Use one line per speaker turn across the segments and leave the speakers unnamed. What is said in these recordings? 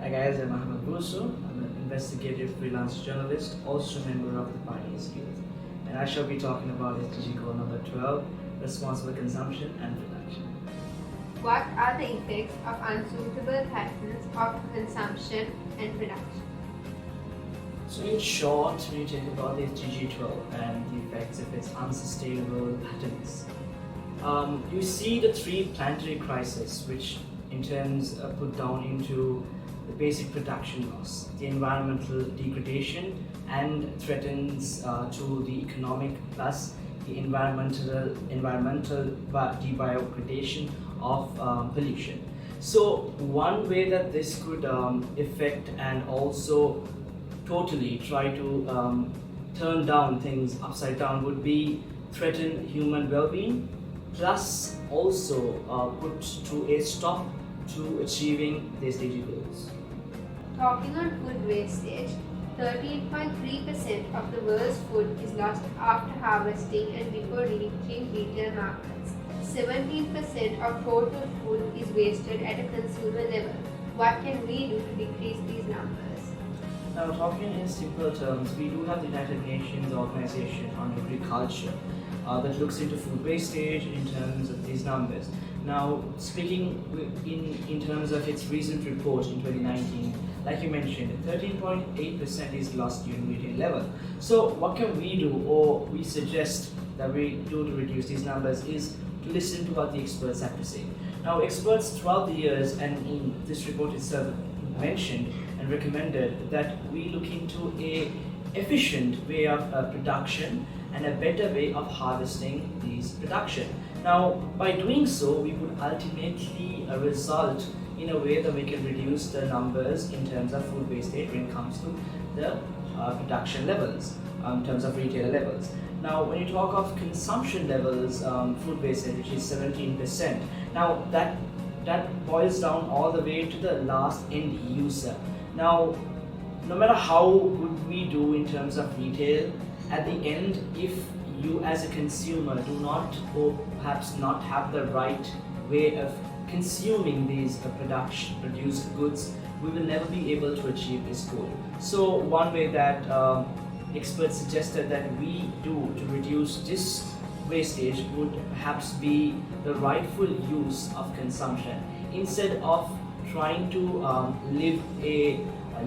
Hi guys, I'm Ahmadh Booso. I'm an investigative freelance journalist, also a member of the Pioneers Youth. And I shall be talking about SDG goal number 12, responsible consumption and production.
What are the effects of unsuitable patterns of consumption and production?
So in short, when you talk about the SDG 12 and the effects of its unsustainable patterns, you see the three planetary crises which in turns put down into the basic production loss, the environmental degradation, and threatens to the economic plus the environmental debiogradation of pollution. So one way that this could affect and also totally try to turn down things upside down would be threaten human well-being, plus also put to a stop to achieving the SDG goals.
Talking on food wastage, 13.3% of the world's food is lost after harvesting and before reaching retail markets. 17% of total food is wasted at a consumer level. What can we do to decrease these numbers?
Now, talking in simple terms, we do have the United Nations Organization on Agriculture that looks into food wastage in terms of these numbers. Now, speaking in terms of its recent report in 2019, like you mentioned, 13.8% is lost during retail level. So, what can we do, or we suggest that we do to reduce these numbers, is to listen to what the experts have to say. Now, experts throughout the years and in this report itself mentioned and recommended that we look into a efficient way of production and a better way of harvesting these production. Now, by doing so, we would ultimately result in a way that we can reduce the numbers in terms of food wastage when it comes to the production levels, in terms of retailer levels. Now, when you talk of consumption levels, food wastage, which is 17%, now that boils down all the way to the last end user. Now, no matter how good we do in terms of retail, at the end, if you as a consumer do not, or perhaps not have the right way of consuming these produced goods, we will never be able to achieve this goal. So one way that experts suggested that we do to reduce this wastage would perhaps be the rightful use of consumption. Instead of trying to live a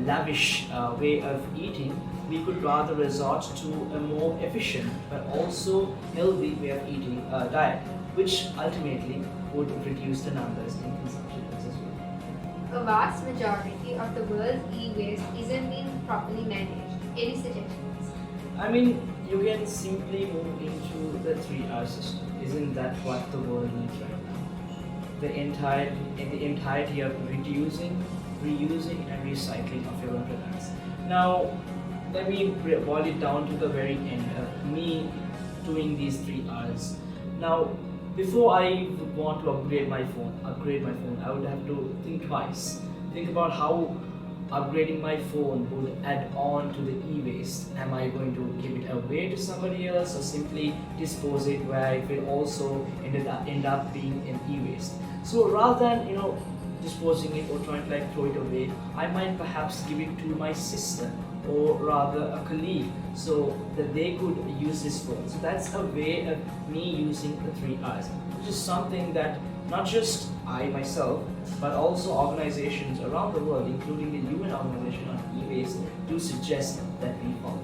lavish way of eating, we could rather resort to a more efficient but also healthy way of eating diet, which ultimately would reduce the numbers in consumption as well.
A vast majority of the world's e-waste isn't being properly managed. Any suggestions?
I mean, you can simply move into the 3R system. Isn't that what the world needs right now? The entirety of reducing, reusing, and recycling of your own products. Now, let me boil it down to the very end of me doing these 3Rs. Now, before I would want to upgrade my phone, I would have to think twice. Think about how upgrading my phone would add on to the e-waste. Am I going to give it away to somebody else or simply dispose it where it will also end up being an e-waste? So rather than disposing it or trying to throw it away, I might perhaps give it to my sister or rather a colleague so that they could use this phone. So that's a way of me using the 3Rs, which is something that not just I myself, but also organizations around the world, including the UN organization on e-waste, do suggest that we follow.